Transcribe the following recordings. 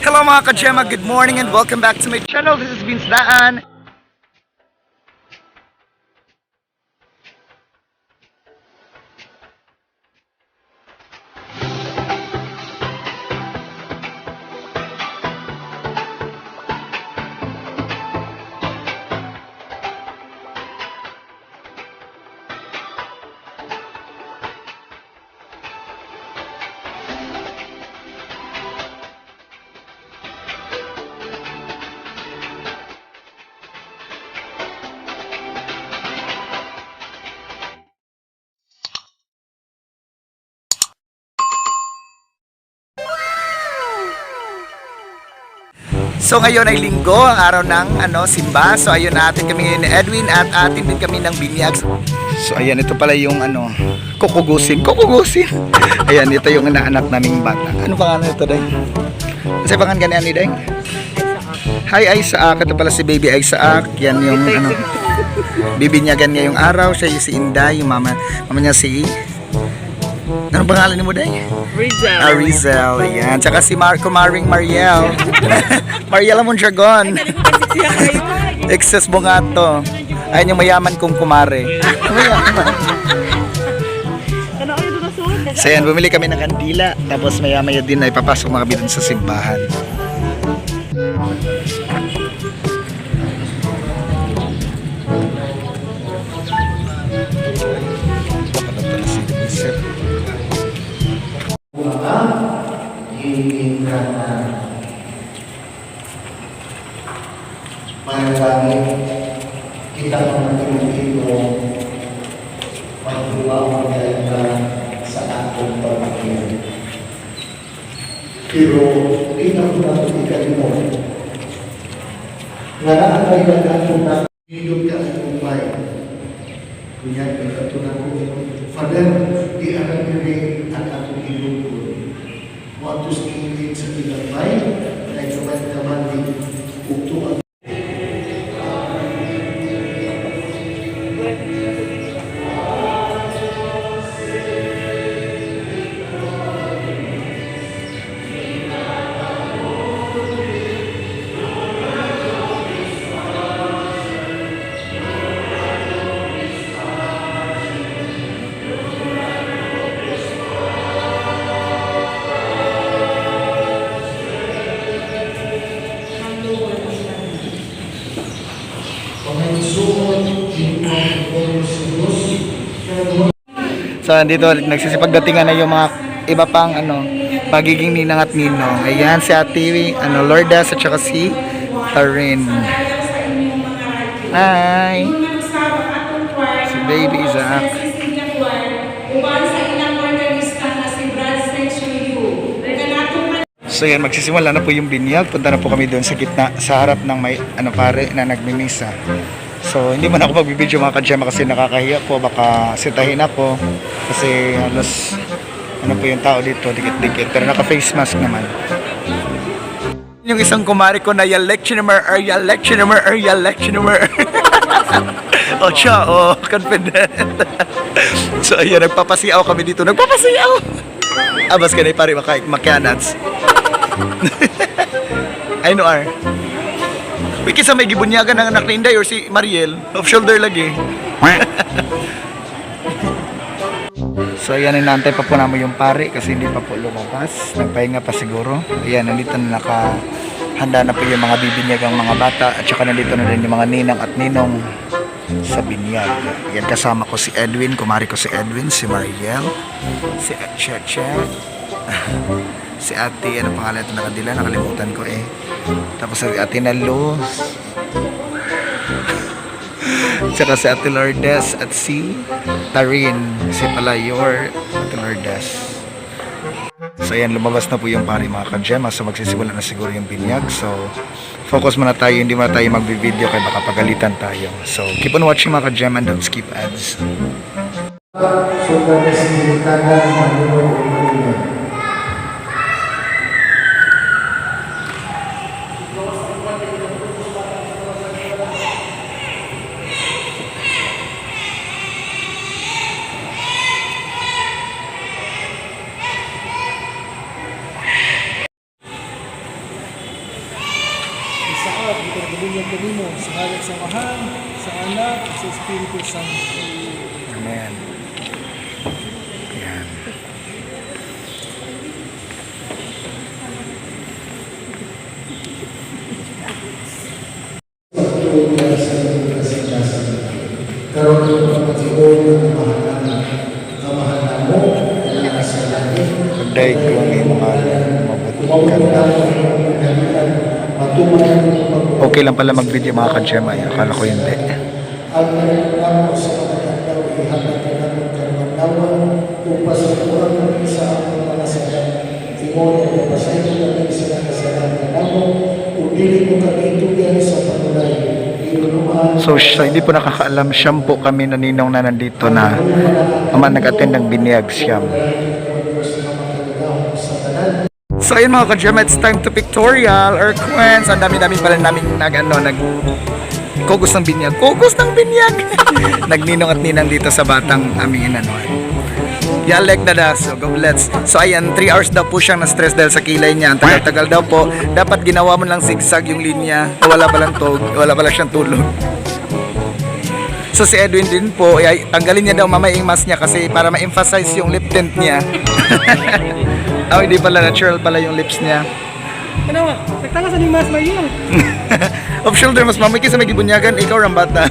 Hello mga ka-Gemma, good morning and welcome back to my channel. This is Vince Daan. So ngayon ay linggo, ang araw ng simba. So ayun, natin kami ngayon ni Edwin at atin din kami ng binyag. So ayan, ito pala yung kukugusin. Ayan, ito yung inaanak naming bata. Ano pangalan ito, Day? Kasi pangalan ganyan ni Day? Hi Isaac, ito pala si Baby Isaac. Yan yung bibinyagan niya yung araw. Siya yung si Inday, yung mama niya si... Anong pangalan ni mo, Day? Rizel. Rizel, yan. Tsaka si Maring Mariel. Mariel Amon Dragon. Excess mo nga to. Ayun yung mayaman kong kumare. So yan, bumili kami ng kandila. Tapos maya-maya din ay papasok mga kami dun sa simbahan. Manalangin kita mengerti magduwa ka sa atong pamilya. Pero pinag-unapikan mo nga naangay na natin na hidup ka sa kumpay. Kunya, pagkatunan ko, Father, di alam nyo ang atong hidup ko. Waktu sekilid sa pinagmay, na ikaman-kaman din ukto. So dito nagsisipagdatingan na yung mga iba pang pagiging ninang at ninong. Ayan si Ate Lourdes at saka si Tarin. Hi. Si Baby Isaac. So yan, magsisimula na po yung binyag. Punta na po kami doon sa gitna, sa harap ng may pare na nagmimisa. So hindi man ako magbibideo mga ka-Gemma kasi nakakahiya po, baka sitahin ako kasi halos po yung tao dito, dikit-dikit, pero naka-face mask naman. Yung isang kumari ko na lectioner. Oh siya, confident. So ayan, nagpapasiyaw kami dito, abas ka na pare makianats. I know are. Wiki sa may gibunyagan ng anak ni Inday or si Mariel, off shoulder lagi. So ayan, inaantay pa po namin yung pare kasi hindi pa po lumabas. Nagpahinga pa siguro. Ayan, nandito na nakahanda na po yung mga bibinyagang mga bata. At saka nandito na rin yung mga ninang at ninong sa binyag. Ayan, kasama ko si Edwin, kumari ko si Edwin, si Mariel, si Cheche, si Ate, ano pangalan ito nakadila? Nakalimutan ko eh. Tapos si Ate Nalo, tsaka si Ate Lourdes at si Tarin, si Palayor, Ate Lourdes. So ayan, lumabas na po yung pare mga ka-Gemma. So magsisimula na siguro yung binyag. So focus muna tayo, hindi muna tayo mag-video kaya baka pagalitan tayo. So keep on watching mga ka-Gemma and don't skip ads. So kami sinilitagan ng mga pinagabunyag ko nimo sa ngalan sa Mahal, sa Anak, sa Espiritu Santo. Amen. Yan. Pagtuloy sa iyong kasikasan. Karoon ng pagkatiyon ng kamahalan mo na sa langit. Pagday ko ang iyong Okay lang pala mag-video mga ka-Gem. Ay, akala ko hindi. Ang nagkakaroon sa mga tagdaw, ihagat ka namin karmanawan, upang sa kurang kami sa aming mga sagat. Ingon at napasay ko kami sa nakasalanan namo, upili mo kami tugan sa panulay. So hindi po nakakaalam, siyam po kami naninong na nandito na nag-attend ng binyag siyam. So ayun mga ka-Gem, it's time to pictorial or quents. Ang dami-dami pala namin kugos ng binyag. Kugos ng binyag! Nagninong at ninang dito sa batang aming inanoy. Yalek na da. So go let's. So ayan, 3 hours daw po siyang na-stress dahil sa kilay niya. Ang tagal-tagal daw po. Dapat ginawa mo lang zigzag yung linya. Wala pala siyang tulog. So si Edwin din po, ay, tanggalin niya daw mamaya yung mask niya kasi para ma-emphasize yung lip tint niya. Oh, hindi pala natural pala yung lips niya. Ano, nagtanga sa ni Mas Mayo. Off shoulder mas mamay kasi may gibunyagan, ikaw rambat na.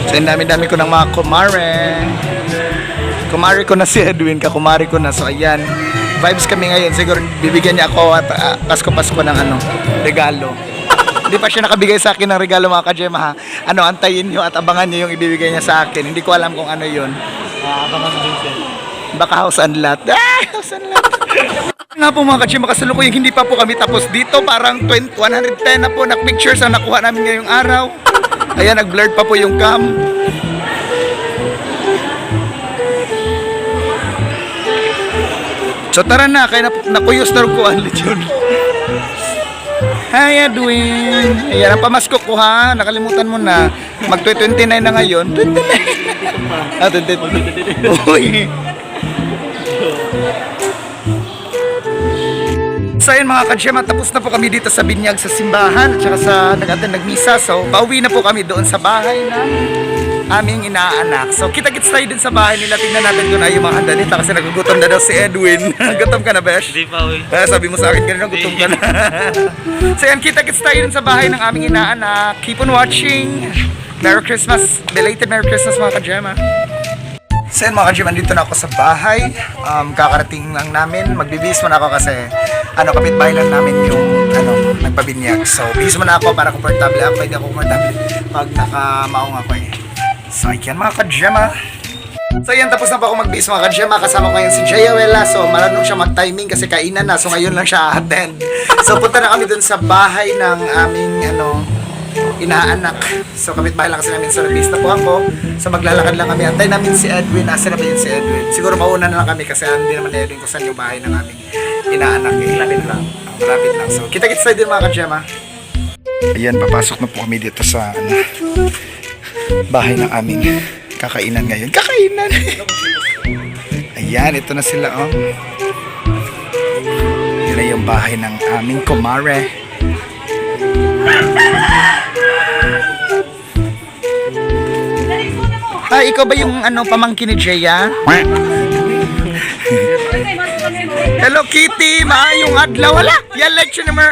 So, ang dami-dami ko ng mga kumare. Kumare ko na si Edwin, kakumare ko na. So, ayan. Vibes kami ngayon. Siguro bibigyan niya ako at Pasko-Pasko ng regalo. Hindi pa siya nakabigay sa akin ng regalo mga ka-Gem ha. Antayin niyo at abangan niyo yung ibibigay niya sa akin. Hindi ko alam kung ano yun. Abangan mo din siya. Baka house and lot. House and lot. Nga po mga ka-Gem, makasalukuyang hindi pa po kami tapos dito. Parang 110 na po na pictures ang nakuha namin ngayong araw. Ayan, nag-blurred pa po yung cam. So tara na, kaya nakuyos na ko ang lechon. Hi Edwin! Ayan, ang pamasko ko ha, nakalimutan mo na. Mag-29 na ngayon. 29! Ah, 29. Uy! So ayun mga ka-Gem, tapos na po kami dito sa binyag sa simbahan at saka sa nagmisa. So pauwi na po kami doon sa bahay na aming inaanak. So kita-kits tayo din sa bahay nila. Tingnan natin kung ay yung mga handa nila kasi nagugutom na daw si Edwin. Gutom ka na, Besh? Hindi pa, uy. Sabi mo sa akin kanina, gutom ka na. So yan, kita-kits tayo din sa bahay ng aming inaanak. Keep on watching. Merry Christmas. Belated Merry Christmas mga ka-Gem ha. So yan mga ka-Gem, andito na ako sa bahay. Kakarating lang namin. Magbibihis mo na ako kasi kapitbahay lang namin yung nagpabinyag. So bihis mo na ako para komportable ako. Hindi ako komportable pag nakamaong ako eh. So yan mga ka-Gem ha. So yan, tapos na po ako magbihis mga ka-Gem ha. Kasama ko ngayon si Jayawela. So marunong siya mag-timing kasi kainan na. So ngayon lang siya attend. So punta na kami dun sa bahay ng aming inaanak. So kapitbahay lang kasi namin sa nabis na po ako. So maglalakad lang kami. Antay namin si Edwin. Asa na ba yun si Edwin? Siguro mauna na lang kami kasi hindi naman na Edwin kung saan yung bahay ng aming inaanak. Malapit lang. Malapit lang. So kita-kits tayo din mga ka-Gem ha. Ayan, papasok na po kami dito sa bahay ng aming kakainan ngayon. Kakainan! Ayan, ito na sila Yun na yung bahay ng aming kumare. Hi, ikaw ba yung pamangkin ni Jaya? Hello Kitty, maayong adlaw. Wala, yalek siya naman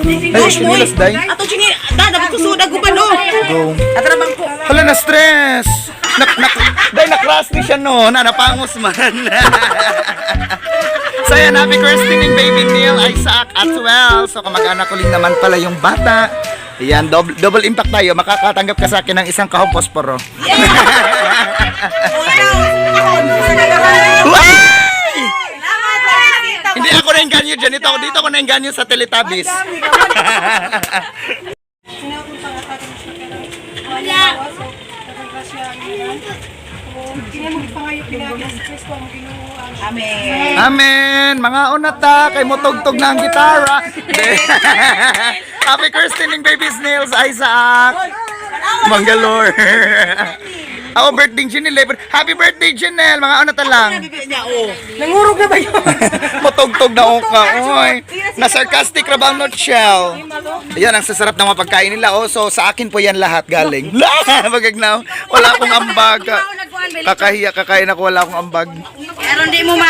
Ay, sinilas day. Ato chini, dapat ko suda ko pa no. Go. Atrabang ko. Hala, na stress. Na-class ni siya no, napangos man. So yan, happy christening baby Neil, Isaac as well. So kamag-anak ko rin naman pala yung bata. Ayan, double impact tayo. Makakatanggap ka sa akin ng isang kahong posporo. Hindi ako na-engganyo dyan. Dito ako na-engganyo sa Teletubbies. Amen. Amen! Mga unata, kay motugtog na ang gitara. Happy christening, baby snails, Isaac. Mangalore. Ako birthday Janelle. Happy birthday Janelle, mga unata lang. Nangurog na ba yun? Matugtog na ako ka. Oy. Na sarcastic ra ba ang nutshell? Ayan, ang sasarap ng mga pagkain nila. Oh, so sa akin po yan lahat galing. Magagnaw. Wala akong ambag. Kakahiya, kakain ako. Wala akong ambag. Pero hindi mo ma...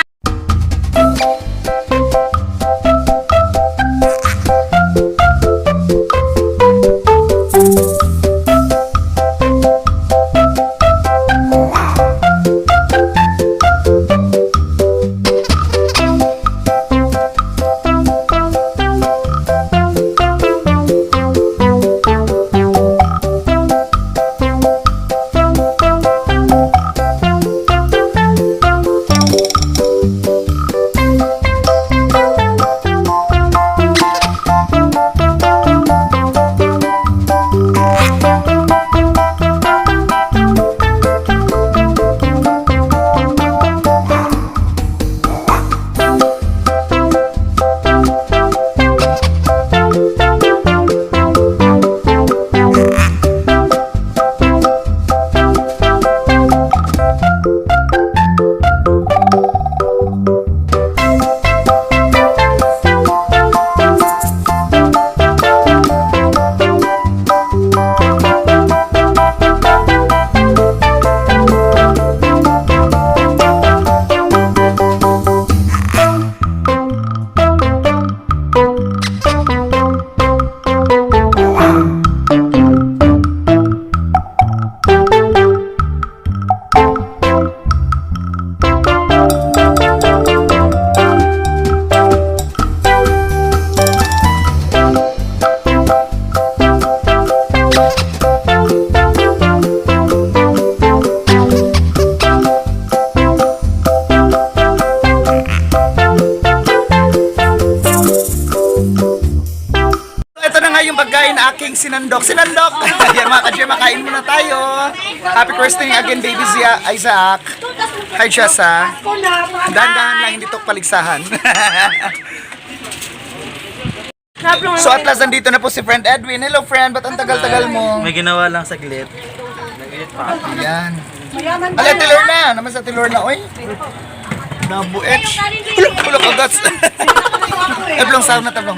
Sinandok. Ayan mga ka-Jem, makain muna tayo. Happy birthday again, baby Isaac. Hi, Jessa. Dahan-dahan lang, hindi to paligsahan. So at last, nandito na po si friend Edwin. Hello friend, ba't ang tagal-tagal mo? May ginawa lang saglit. Ayan. Ala, tilor na. Naman sa tilor na, oy. Nabuet. Hulok agats. Eblong, sahog na tablong.